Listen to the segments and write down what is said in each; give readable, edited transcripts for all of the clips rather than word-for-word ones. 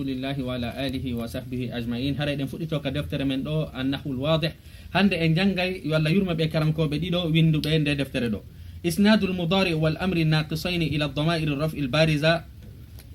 lillahi wa ala alihi wa sahbihi ajma'in. Hare den fuɗɗito ka deftere men ɗo annahul wadih. Hande en jangay walla yurma ɓe karankoɓe ɗiɗo winduɓe nde deftere ɗo. Isnadul mudari wal amri naqisaini ila dhama'ir raf'il bariza.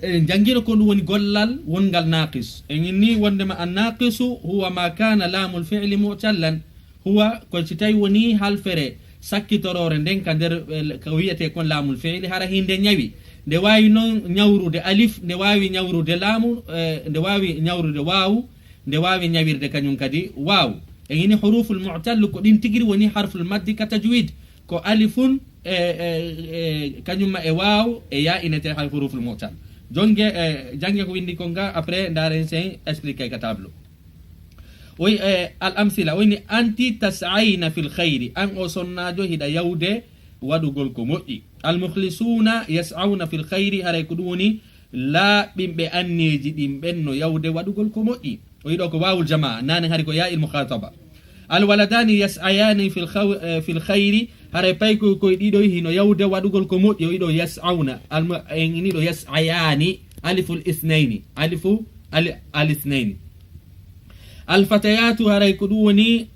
En jangino ko ɗum woni gollal wongal naqis. En inni wondema an naqisu huwa ma kana lamul fi'li mu'tallan. Huwa ko ci tawi woni halfere sakkitorore nden ka nder ko wiyete kon lamul fi'li hara hinde nyawi. Nde wawi noon ñawrude alif, nde wawi ñawrude laamu, nde wawi ñawrude waawu, nde wawi ñawirde kañum kadi waawu. En ini huruful mu'tallu ko ɗin tigiri woni harful maddi ka tajwid ko alifun kañumma e waaw e ya inete hay huruful mu'tal. Jonge jange ko windi ko nga après ndaren sen expliquer ka tableau. Oy al amsila woni anti tas'ayna fil khairi an o sonnajo hida yawde wadugol ko moƴƴi. Al mukhlisuna yas'auna fil khairi haray ko ɗum woni laaɓɓinɓe anneji ɗin ɓenno yawde waɗugol ko moƴƴi. O yiɗo ko wawul jama nane hari ko ya il mukhataba. Al waladani yas'ayani fil khairi haray pay ko ɗiɗo hino yawde waɗugol ko moƴƴi. O yiɗo yas'auna en iniɗo yas'ayani aliful ithnaini al ithnaini. Al fatayatu haray ko ɗum woni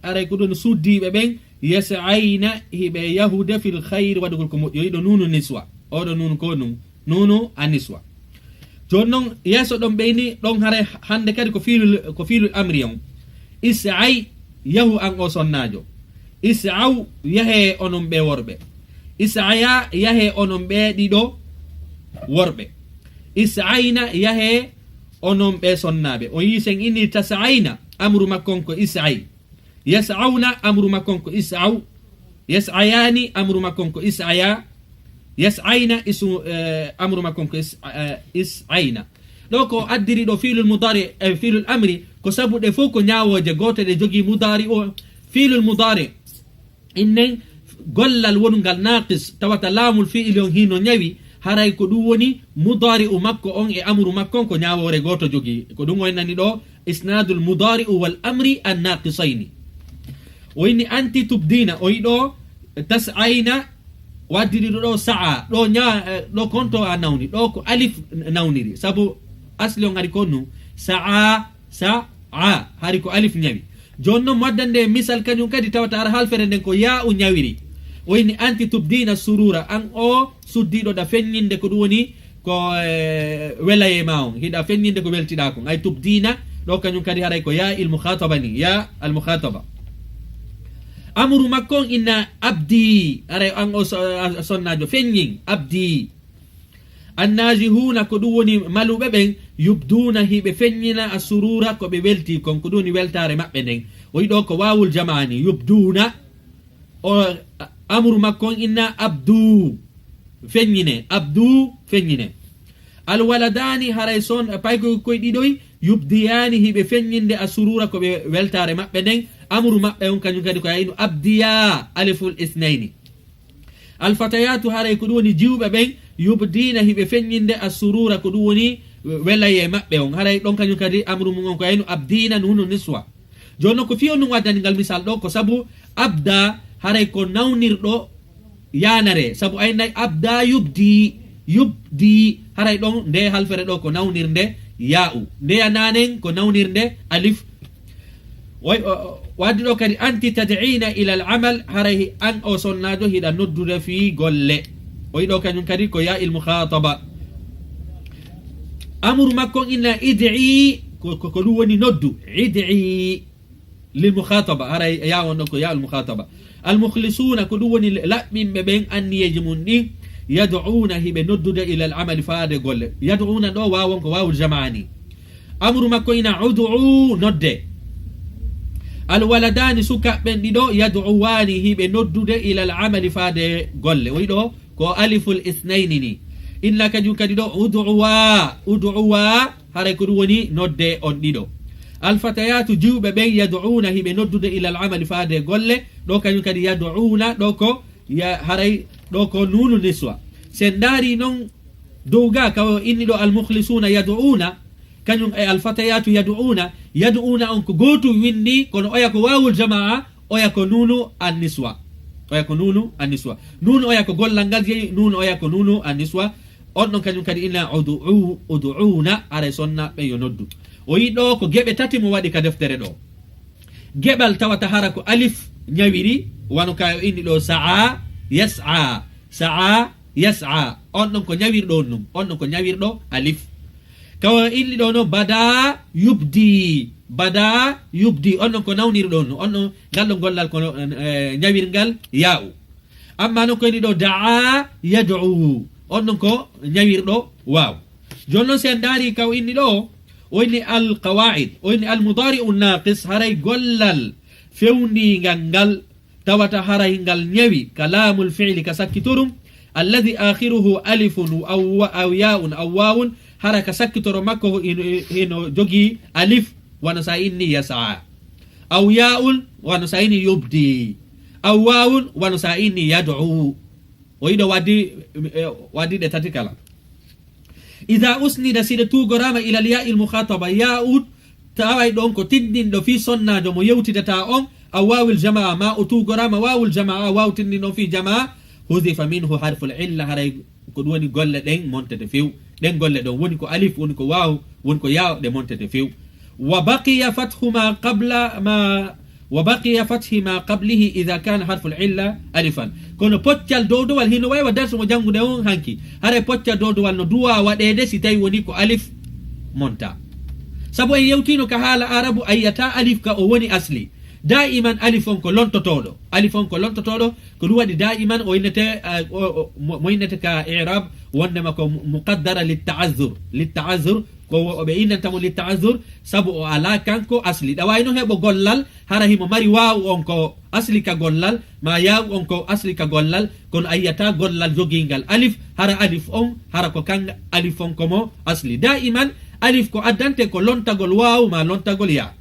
suddiɓe ɓen yas'ayna hiɓe yahude fil khayri waɗugol ko moƴƴi. O yiɗo nunu niswa, oɗo nunu ko nunu aniswa. Joni noon yeeso ɗon ɓeyni ɗon hare hande kadi ko fiilul amri on. Is'ay yahu an o sonnajo, is'aw yahe onon ɓe worɓe, is'aya yahe onon ɓe ɗiɗo worɓe, is'ayna yahe onon ɓe sonnaɓe. O yi sen inni tas'ayna amru makkon ko is'ay, yas'auna amru makkon ko is'aw, yas'ayani amru makkon ko is'aya, yas'ayna amru makkon ko is'ayna. ɗo ko addiri ɗo fiilul mudari e fiilul amri ko sabu ɗe fof ko ñawoje goto ɗe jogii mudari o. Fiilul mudari innen gollal wongal naqis tawata laamul fi'ili on hino ñawi haray ko ɗum woni mudari u makko on e amru makkon ko ñawore goto jogii. Ko ɗum wonnani ɗo isnadul mudari u wal amri an naqisayni. O inni anti tubdina o yiɗo tas'ayna waddiri ɗo sa'a ɗo konto a nawni ɗo ko alif nawniri sabu asli on ari konnu sa'a hari ko alif ñawi. Joni noon waddande misal kañum kadi tawata ara halfere nden ko ya u ñawiri. O inni anti tubdina surura an o suddiɗo ɗa feññinde ko ɗum woni ko welaye ma on hiɗa feññinde ko weltiɗa kon ay tubdina ɗo kañum kadi haray ko ya il mukhataba ni ya al mukhataba. Amru makkon inna abdi aray an o sonnajo feññin abdi. Annajihuna ko ɗum woni maluɓe ɓen yubduna hiɓe feññina a surura ko ɓe welti kon ko ɗum woni weltare maɓɓe nden. O yiɗo ko wawul jamani yubduna. O amru makkon inna abdu feññine abdu feññine. Al waladani haray son pay koye ɗiɗoy yubdiyani hiɓe feññinde a surura ko ɓe weltare maɓɓe nden. Amru maɓɓe on kañum kadi ko yayno abdiya aliful isnaini. Al fatayatu haray ko ɗum woni jiwɓe ɓen yubdina hiɓe feññinde a surura ko ɗum woni welaye maɓɓe on haray ɗon kañum kadi amru mum on ko yayno abdina nunu niswa. Joni noon ko fiyo ɗum waddani ngal misal ɗo ko sabu abda haray ko nawnirɗo yanare sabu aynay abda yubdi haray ɗon nde halfere ɗo ko nawnirde ya'u ndeya nanen ko nawnirde alif. Waddi ɗo kadi anti tad'ina ila al amal haray an o sonnajo hiɗa noddude fi golle. O yiɗo kañum kadi ko ya il mukhataba. Amru makkon inna id'i ko ɗum woni noddu id'i lil mukhataba haray ya won ɗo ko ya al mukhataba. Al mukhlisuna ko ɗum woni laɓɓinɓe ɓen anniyeji mum ɗin yad'una hiɓe noddude ila al amali faade golle. Yad'una ɗo wawon ko wawul jamani. Amru makko ina ud'u nodde. Al waladani sukaɓɓen ɗiɗo yad'uwani hiɓe noddude ila al amali faade golle. O yiɗo ko aliful ithnaini ni. Inna kañum kadi ɗo ud'uwa haray ko ɗum woni nodde on ɗiɗo. Al fatayatu jiwɓe ɓen yad'una hiɓe noddude ila al amali faade golle. Ɗo kañum kadi yad'una ɗo ko haray ɗo ko nunu niswa. Sen daari noon dow ga ka inni ɗo al mukhlisuna yad'una kañum e al fatayatu yad'una on ko gotu windi kono oya ko wawul jamaa oya ko nunu an niswa. Oya ko nunu an niswa. Nunu oya ko gollal ngal jeyi nunu oya ko nunu an niswa. on ɗon kañum kadi ina uduuna aray sonna ɓe yo noddu o yiɗo ko geɓe tati mo waɗi ka deftere ɗo geɓal tawata hara ko alif ñawiri wano ka o inni ɗo sa'a yas'a on ɗon ko ñawirɗo on ɗum on ɗon ko ñawirɗo alif kawa inni ɗo no bada yubdi on ɗon ko nawniri ɗon on ɗon ngal ɗo gollal ko ñawirgal ya'u amma noon ko inni ɗo da'a yad'u on ɗon ko ñawirɗo waaw joni noon sen daari kaw inni ɗo o inni alqawaid o inni almudari'u naqis haray gollal fewndingal ngal tawata haray ngal ñawi kalamul fi'li ka sakkitorum alladi akhiruhu alifun aw ya'un aw wawun hara ka sakkitoro makko hino jogi alif wano sa inni yas'a aw ya'un wano sa inni yubdi aw wawun wano sa inni yad'u o yiɗo waddi ɗe tati kala ida usnida siɗa tugorama ila lya'i lmukhataba ya'ud taway ɗon ko tindinɗo fi sonnajo mo yewtidata on aw wawil jamaa ma o tugorama wawul jamaa waw tindinɗon fi jamaa hudifa minhu harful illa haray ko ɗum woni golle ɗen montete few ɗen golle ɗon woni ko alif woni ko waw woni ko yaw ɗe montete few wa baqiya fathu ma qablihi ida kana harful illa alifan kono poccal dowdowal hino wawi wa darsu mo jangude on hanki haray poccal dowdowal no duwa waɗede si tawi woni ko alif monta saabu en yewtino ka haala arabu ayyata alif ka o woni asli daiman alif on ko lontotoɗo ko ɗum waɗi daiman o innete mo innete ka i'rab wondema ko muqaddara littaazur ko ɓe innantamo littaazur saabu o ala kanko asli ɗawayno heɓo gollal hara himo mari wawu on ko asli ka gollal ma yawu on ko asli ka gollal kono ayyata gollal jogingal alif hara alif on hara ko kanga alif on komo asli daiman alif ko addante ko lontagol wawu ma lontagol ya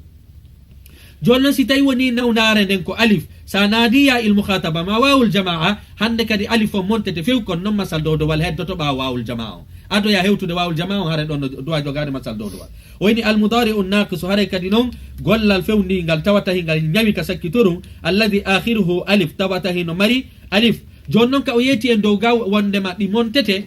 joni noon si tawi woni nawnare nden ko alif sa naadiya il mukhataba ma wawul jamaa hande kadi alif o montete few kon noon masal dowdowal heddoto ɓa wawul jamaa o adoya hewtude wawul jamaa o haare ɗon no duwa jogade masal dowdowal o woni almudari un naqisu haare kadi noon gollal fewndingal tawata hingal ñawi ka sakkitorum alladi akhiruhu alif tawata hino mari alif joni noon ka o yetti en dow gaw wondema ɗi montete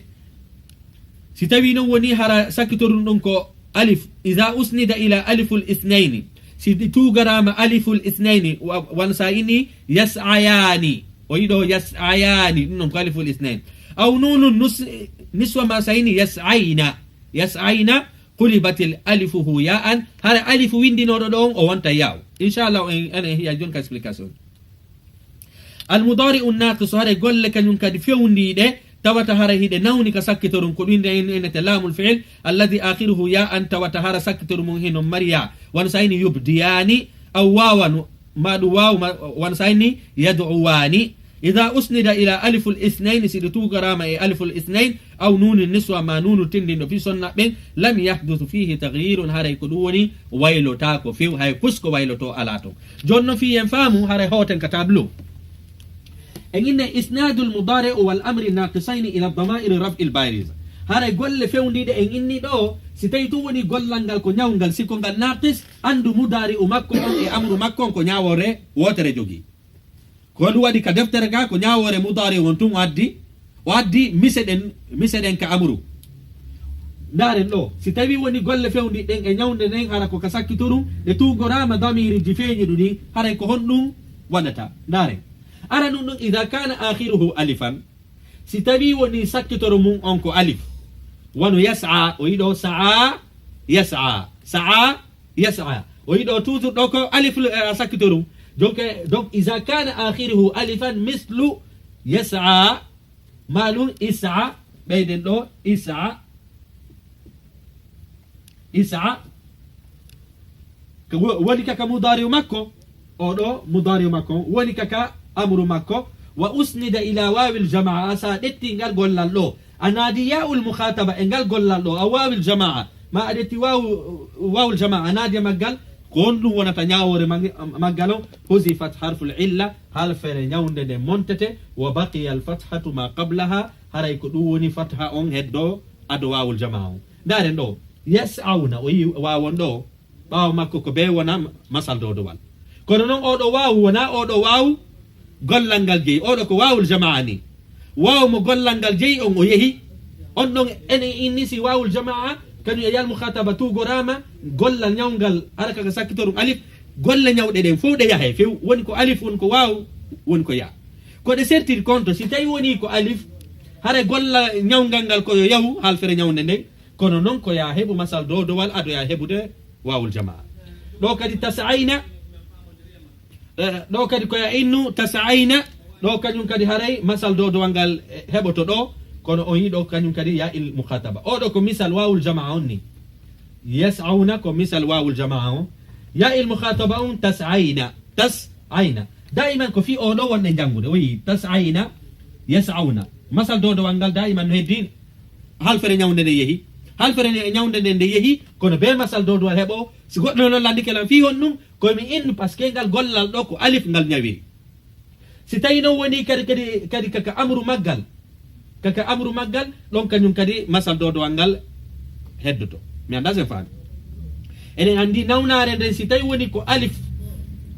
si tawi noon woni hara sakkitorum ɗum ko alif ida usnida ila aliful ithnaini si tugarama aliful ithnaini wan sa ini yas'ayani o yiɗo yas'ayani ɗum noon ko aliful ithnain aw nunun niswa ma sa ini yas'ayna qulibatil alifuhu ya'an hara alifu windinoɗo ɗo on o wonta yaw inchallah enen hiya jon ka explication almudari un naqisu hara golle kañum kadi fewndiɗe tawata hara hiɗe nawni ka sakkitorum ko ɗum enete laamul fi'il alladi akhiruhu ya an tawata hara sakkitorum mum hino mariya wan sayni yubdiyani aw wawan maɗum waw wan sayni yad'uwani ida usnida ila aliful ithnain siɗo tugarama e aliful ithnain aw nunu niswa ma nunu tindinɗo fi sonna ɓen lam yahdusu fihi tagyirun haray ko ɗum woni waylota ko few hay pusko wayloto ala to joni no fiyen faamu haray hoten ka tableau en inne isnadul mudari wal amri naqisaini ila damairi raf'il bariz haray golle fewndiɗe en inni ɗo si tawi tum woni gollal ngal ko ñawgal sikko ngal naqis andu mudari u makko on e amru makko on ko ñawore wotere jogui ko ɗum waɗi ka deftere ga ko ñawore mudari won tum o addi miseɗen ka amru ndaren ɗo si tawi woni golle fewndiɗen e ñawde nden hara ko ka sakkitorum e tugorama damiri ji feeñi ɗuɗi haray ko honɗum waɗata ndaren ara ɗum ɗum ida kana akhiruhu alifan si tawi woni sakkitoro mum on ko alif wano yas'a o yiɗo yas'a o yiɗo toujours ɗo ko alif sakkitorum donc ida kana akhiruhu alifan mislu yas'a malum is'a ɓeyden ɗo is'a woni kaka mudari makko oɗo mudari makko woni kaka amru makko wa usnida ila wawil jamaa sa ɗetti ngal gollal ɗo a naadi ya'ul mukhataba e ngal gollal ɗo a wawil jamaa ma a ɗetti wawul jamaa a naadi maggal ko on ɗum wonata ñawore maggal o husifat harful illa halfere ñawde nde montete wa baqiya al fathatu ma qablaha haray ko ɗum woni fatha on heddo ado wawul jamaa o ndaren ɗo yas'auna o yi wawon ɗo ɓawa makko ko be wona masal dowdowal kono noon oɗo wawu wona oɗo wawu gollal ngal jeeyi oɗo ko wawul jamaa ni waw mo gollal ngal jeeyi on o yeehi on ɗon ene inni si wawul jamaa kañum e yal mukhataba tugorama golla ñawgal ara kaka sakkitorum alif golle ñawɗe ɗen fof ɗe yahe few woni ko alif woni ko waw woni ko ya ko ɗe sertiri compte si tawi woni ko alif hara golla ñawgal ngal koyo yahu halfere ñawde nden kono noon ko ya heɓu masal dowdowal adoya heɓude wawul jamaa ɗo kadi tasayna ɗo kadi koya innu tasayna ɗo kañum kadi haray masal dowdowal ngal heɓoto ɗo kono o yiɗo kañum kadi ya il mukhataba oɗo ko misal wawul jamaa on ni yas'auna ko misal wawul jamaa on ya il mukhataba on tasayna daiman ko fi oɗo wonɗe jangude o yi tasayna yas'auna masal dowdowal ngal daiman no heddi halfere ñawde nde yeehi halfere ñawde nde yeehi kono be masal dowdowal heɓo si goɗɗo noon landikelam fi hon ɗum komi innu par ce que ngal gollal ɗo ko alif ngal ñawiri si tawi noon woni kadi kaka amru maggal ɗon kañum kadi masal dowdowal ngal heddoto mi anda sen faami enen andi nawnare nden si tawi woni ko alif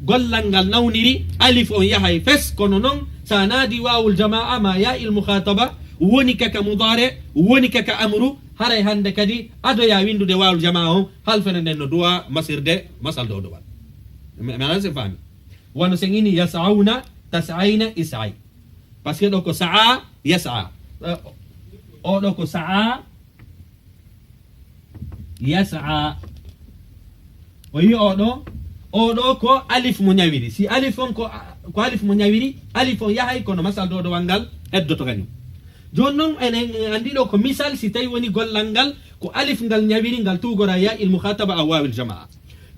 gollal ngal nawniri alif on yahay fes kono noon sa naadi wawul jamaa ma ya il mukhataba woni kaka mudare woni kaka amru haray hande kadi adoya windude wawul jamaa on halfene nden no duwa masirde masal dowdowal mi anda sen faami wono sen ini yas'auna tas'ayna is'ay par ce que ɗo ko sa'a yas'a oɗo ko sa'a yas'a o yi oɗo ko alif mo ñawiri si alif on ko alif mo ñawiri alif on yahay kono masal dowdowal ngal heddoto kañum joni noon enen andi ɗo ko misal si tawi woni gollal ngal ko alif ngal ñawiri ngal tugora ya il mukhataba aw wawil jamaa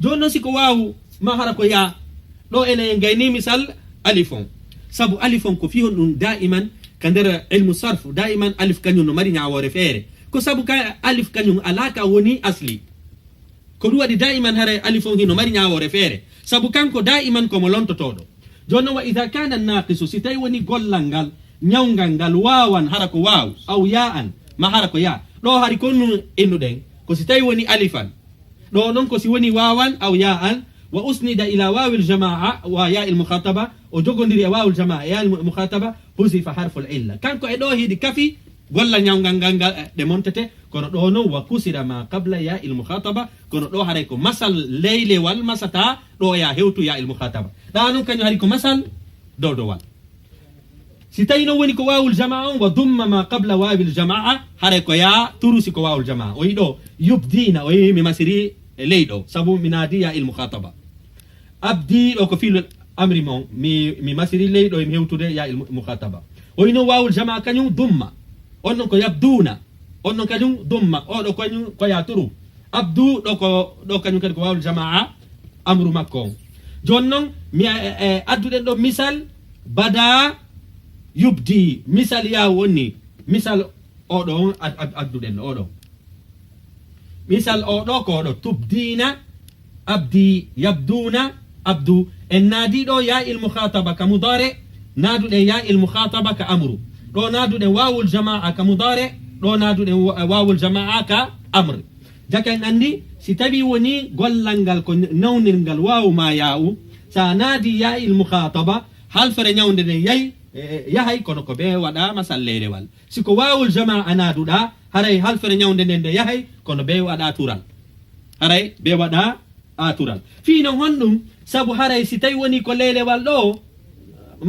joni noon siko wawu ma hara ko ya ɗo enen gayni misal alif on sabu alif on ko fihon ɗum daiman ka nder ilmu sarf daiman alif kañum no mari ñawore feere ko sabu ka alif kañum alaka woni asli ko ɗum waɗi daiman hara alif on hino mari ñawore feere sabu kanko daiman komo lontotoɗo joni noon wa ida kana naqisu si tawi woni gollal ngal ñawgal ngal wawan hara ko waw aw ya an ma hara ko ya ɗo hari konnu innuɗen ko si tawi woni alifan ɗo noon ko si woni wawan aw ya an wa usnida ila wawil jamaa wa ya il mukhataba o jogodiri e wawil jamaa ya il mukhataba husifa harful illa kanko e ɗo hiɗi kafi golla ñawgal ngal ɗe montete kono ɗo noon wa kusira ma qabla ya il mukhataba kono ɗo haray ko masal leylewal masata ɗo ya hewtu ya il mukhataba ɗa noon kañum hari ko masal dowdowal si tawi noon woni ko wawul jamaa on wa dumma ma qabla wawil jamaa haray ko ya turusi ko wawul jamaa o yiɗo yubdina o yi mi masiri leyɗo sabu mi naadi ya il mukhataba abdi ɗo ko fiilol amri mon mi masiri leyɗo mi hewtude ya il mukhataba o yino wawul jamaa kañum dumma on noon ko yabduna on noon kañum dumma oɗo kañum ko ya turu abdu ɗo kañum kadi ko wawul jamaa amru makko on joni noon mi adduɗen ɗo misal bada yubdi misal ya woni misal oɗo on adduɗen oɗo misal oɗo ko oɗo tubdina abdi yabduna abdu en naadiɗo ya il mukhataba ka mudare naaduɗen ya il mukhataba ka amru ɗo naaduɗen wawul jamaa ka mudare ɗo naaduɗen wawul jamaa ka amre jaken andi si tawi woni gollal ngal ko nawnirgal wawu ma ya'u sa naadi ya il mukhataba halfere ñawde nden yahay kono ko be waɗa masallelewal siko wawul jamaa naaduɗa haray halfere ñawde nden nde yahay kono be waɗa tural haray be waɗa tural fiino honɗum sabu haray si tawi woni ko leylewal ɗo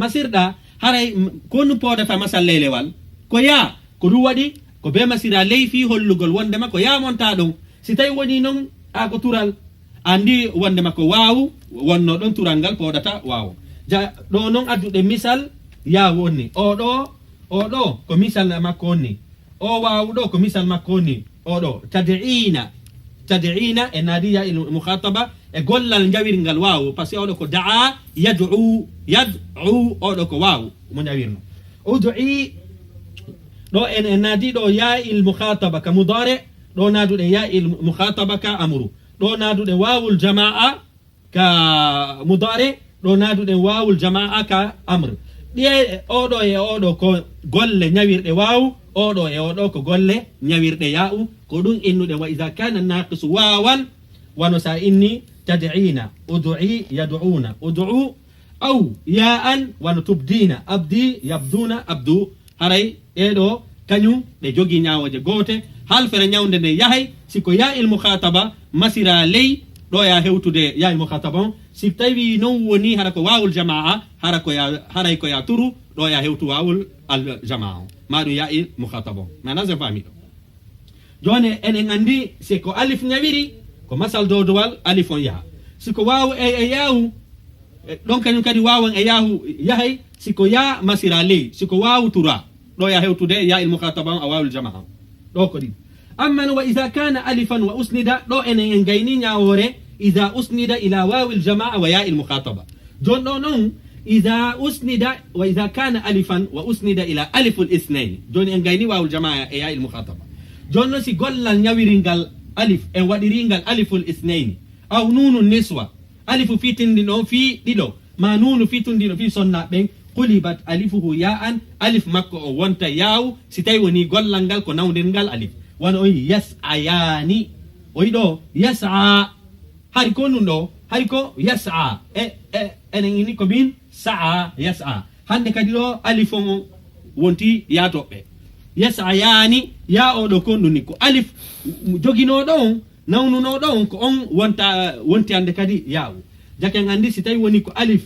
masirɗa haray konu poodata masal leylewal ko ya ko ɗum waɗi ko be masira ley fi hollugol wondema ko yamonta ɗum si tawi woni noon ko tural andi wondema ko wawu wonno ɗon tural ngal poodata wawo ɗo noon adduɗe misal ya wonni oɗo ko misal makko wonni o wawu ɗo ko misal makko wonni oɗo tad'ina e nadiya il mukhataba e gollal jawirgal wawu par ce que oɗo ko da'a yad'u oɗo ko wawu mo jawirno ud'i ɗo en naadi ɗo ya il mukhataba ka mudare ɗo naaduɗe ya il mukhataba ka amru ɗo naaduɗe wawul jamaa ka mudare ɗo naaduɗe wawul jamaa ka amr ɗiye oɗo e oɗo ko golle ñawirɗe wawu oɗo e oɗo ko golle ñawirɗe ya'u ko ɗum innuɗe wa ida kana naqisu wawan wano sa inni tad'ina ud'i yad'una ud'u aw ya'an wano tubdina abdi yabduna abdu haray ɗeɗo kañum ɓe jogii ñaawoje goote halfere ñawnde nde yahay siko ya il mukhataba masira ley ɗo ya hewtude ya il mukhataba on si tawi non woni hara ko wawul jamaa haray ko ya turu ɗo ya hewtu wawul al jamaa on maɗum ya il mukhataba on mana se fami ɗo joni enen andi siko alif ñawiri ko masal dowdowal alif on yaha siko wawu e yahu ɗon kañum kadi wawan e yahu yahay siko ya masira ley siko wawu tura ɗo ya hewtude ya il mukhataba on a wawul jamaa ɗo ko ɗi amma wa idha kana alifan wa usnida ɗo enen en gayni ñawore idha usnida ila wawi aljamaa wa ya il mukhataba jon ɗo noon idha usnida wa idha kana alifan wa usnida ila alif al ithnain joni en gayni wawi aljamaa e ya il mukhataba jon noon si gollal ñawiringal alif en waɗiringal alif al ithnain aw nunu niswa alifu fitindino fi ɗiɗo ma nunu fitundino fi sonnaɓen qulibat alifuhu ya an alif makko o wonta yaw si tawi woni gollal ngal ko nawdirngal alif wano oyi yas'ayani oyi ɗo yas'a hay ko nun ɗo hay ko yas'a enen ini ko min sa'a yas'a hande kadi ɗo alif on wonti yatoɓɓe yas'ayani ya oɗo ko ɗum ni ko alif joginoɗo on nawnunoɗo on ko on wonti hande kadi yawu jaken andi si tawi woni ko alif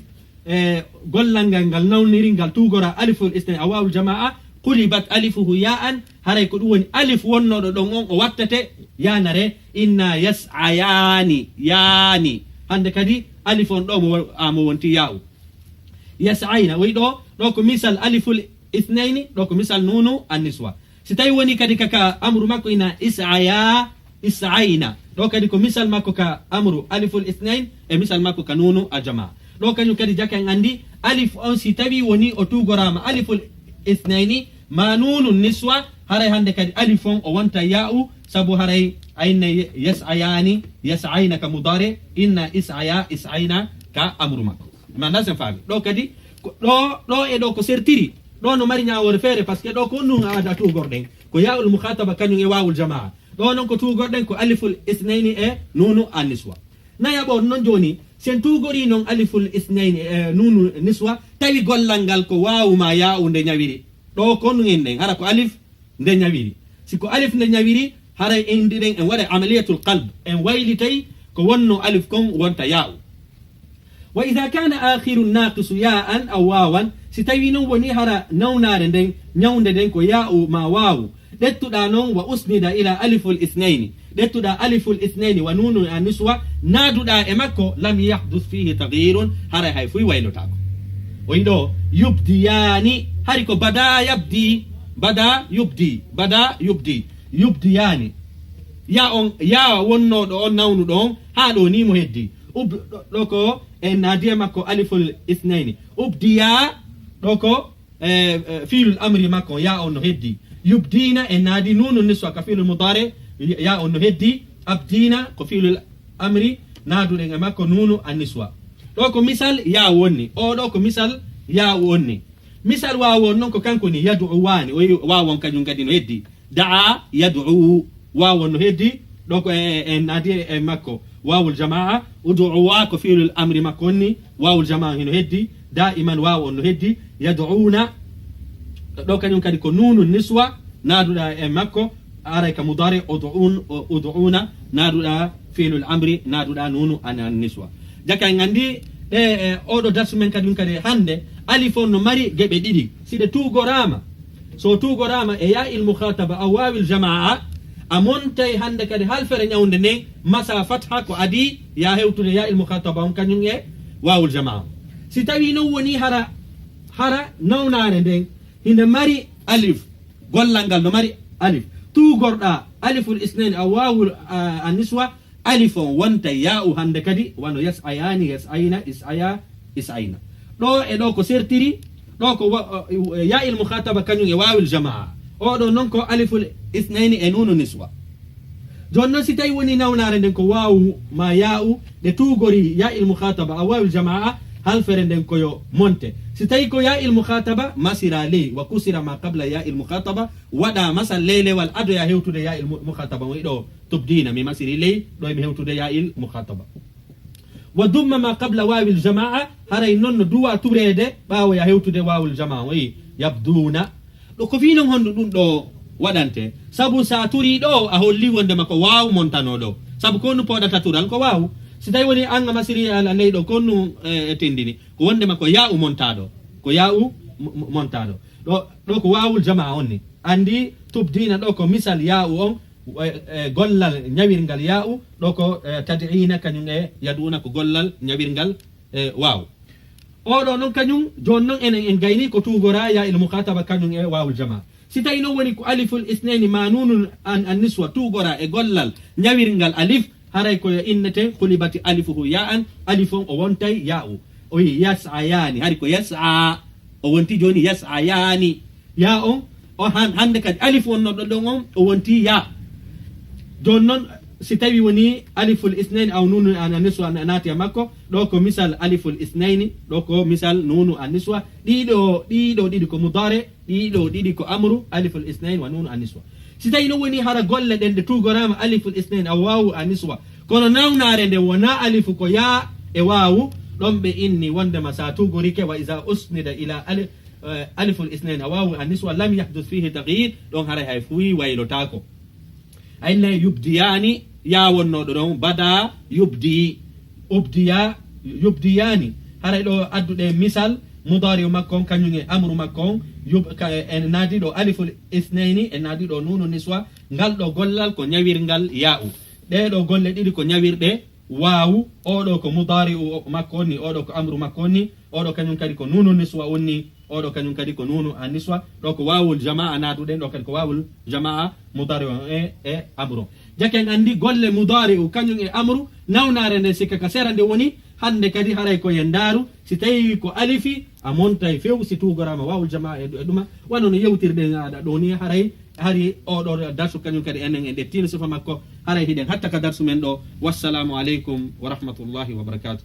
gollal ngal nawniringal tugora aliful istin a wawul jamaa qulibat alifuhu ya'an haray ko ɗum woni alif wonnoɗo ɗon on o wattate yanare inna yas'ayani yani hande kadi alif on ɗo mo wonti ya'u yas'ayna way ɗo ko misal aliful ithnaini ɗo ko misal nunu anniswa si tawi woni kadi kaka amru makko ina is'ayna ɗo kadi ko misal makko ka amru aliful ithnain e misal makko ka nunu a jamaa ɗo kañum kadi jaken andi alif on si tawi woni o tugorama aliful ithnaini ma nunu niswa haray hande kadi alif on o wonta ya'u sabu haray ayna yas'ayna ka mudari inna is'ayna ka amru makko manda sen faami ɗo kadi ɗo e ɗo ko sertiri ɗo no mari ñawore feere par ce que ɗo ko nun aada tugorɗen ko ya'ul mukhataba kañum e wawul jamaa ɗo noon ko tugorɗen ko aliful ithnaini e nunu an niswa nayaɓo noon joni sen tugori noon aliful ithnaini e nunu niswa tawi gollal ngal ko wawuma ya'u nde ñawiri ɗo ko nu en ɗen hara ko alif nde ñawiri siko alif nde ñawiri haray en ndiɗen en waɗa amaliyatul qalb en waylitay ko wonno alif kon wonta ya'u wa idha kana akhiru naqisu ya'an aw wawan si tawi noon woni hara nawnare nden ñawde nden ko ya'u ma wawu ɗettuɗa noon wa usnida ila aliful ithnaini ɗettuɗa aliful ithnaini wa nunu a niswa naaduɗa e makko lam yahdus fihi taghyirun haray hay fuy waylotako oyi ɗo yubdiyani hari ko bada yubdi yubdiyani ya wonnoɗo on nawnuɗo on ha ɗo ni mo heddi ɗo ko en naadiya makko aliful ithnaini ubdiya ɗo ko fiilul amri makko ya on no heddi yubdina en naadi nunu niswa ka fiilul mudari ya on no heddi abdina ko fiilul amri naaduɗen e makko nunu an niswa ɗo ko misal ya wonni o ɗo ko misal ya wonni misal wawon noon ko kanko ni yad'u wani wawon kañum kadi no heddi da'a yad'u wawon no heddi ɗo ko en naadi e makko wawul jamaa ud'uwa ko fiilul amri makko onni wawul jamaa hino heddi da'iman wawon no heddi yad'una ɗo kañum kadi ko nunu niswa naaduɗa e makko aray ka mudari ud'una naaduɗa fiilul amri naaduɗa nunu an niswa jaka en andi oɗo darsu men kadi kadi hande alif on no mari geɓe ɗiɗi siɗe tugorama so tugorama e ya il mukhataba aw wawil jamaa a montay hande kadi halfere ñawde nden masa fatha ko adi ya hewtude ya il mukhataba on kañum e wawul jamaa si tawi non woni hara nawnare nden hinde mari alif gollal ngal no mari alif tugorɗa aliful isnaini aw wawul aniswa alif on wonta ya'u hande kadi wano yas'ayani yas'ayna is'ayna ɗo e ɗo ko sertiri ɗo ko ya il mukhataba kañum e wawil jamaa oɗo noon ko aliful ithnaini e nunu niswa joni noon si tawi woni nawnare nden ko wawu ma ya'u ɗe tugori ya il mukhataba a wawil jamaa halfere nden koyo monte si tawi ko ya il mukhataba masira ley wa kusira ma qabla ya il mukhataba waɗa masal leylewal adoya hewtude ya il mukhataba o ɗo tubdina mi masiri ley ɗo mi hewtude ya il mukhataba wa dumma ma qabla wawil jamaa haray noon no duwa turede ɓawo ya hewtude wawil jamaa o yabduna ɗo ko finon hondu ɗum ɗo waɗante sabu sa turi ɗo a holli wonde makko waw montano ɗo sabu konnu poɗata tural ko waw si tawi woni anga masiri ala ley ɗo konnu tindini ko wonde makko ya'u montaɗo ko ya'u montaɗo ɗo ko wawul jama'a on ni andi tubdina ɗo ko misal ya'u on gollal ñawirgal ya'u ɗo ko tad'ina kañum yaduna ko gollal ñawirgal waw oɗo noon kañum joni noon enen en gayni ko tugora ya il mukhataba kañum wawul jama'a si tawi noon woni ko aliful isnaini ma nunun an niswa tugora gollal ñawirgal alif haray ko innete hulibati alifuhu ya'an alif on o wontay ya'u o wi yas'ayani hari ko yas'a o wonti joni yas'ayani ya on o hande kadi alif wonnoɗo ɗon on o wonti ya joni noon si tawi woni aliful isnaini aw nunu an niswa naati e makko ɗo ko misal aliful isnaini ɗo ko misal nunu an niswa ɗiɗo ɗiɗi ko mudare ɗiɗo ɗiɗi ko amru aliful isnaini wa nunu an niswa si tawi no woni hara golle ɗen nde tugorama aliful isnaini aw wawu an niswa kono nawnare nde wona alifu ko ya e wawu ɗon ɓe inni wondema sa tugorike wa isa usnida ila aliful isnaini aw wawu an niswa lam yahdus fihi taghyir ɗon haray hay fuyi waylotako ayna yubdiyani ya wonnoɗo ɗon bada yubdi ubdiya yubdiyani haray ɗo adduɗe misal mudari makko kañum e amru makko en naadi ɗo aliful isnaini en naadi ɗo nunu niswa ngal ɗo gollal ko ñawirgal ya'u ɗeɗo golle ɗiɗi ko ñawirɗe wawu oɗo ko mudari makko onni oɗo ko amru makko onni oɗo kañum kadi ko nunu niswa onni oɗo kañum kadi ko nunu an niswa ɗo ko wawul jama'a naatuɗen ɗo kadi ko wawul jama'a mudari e amru jaken andi golle mudari kañum e amru nawnare nde sikka ka sera nde woni hande kadi haray ko yen daru si tawi ko alifi a montay few si tugorama wawul jama'a e ɗuma wano no yewtirɗen aɗa ɗo ni haray hari oɗo darsu kañum kadi enen en ɗettino sifa makko haray hiɗen hatta ka darsu men ɗo wassalamu aleykum wa rahmatullahi wa barakatuh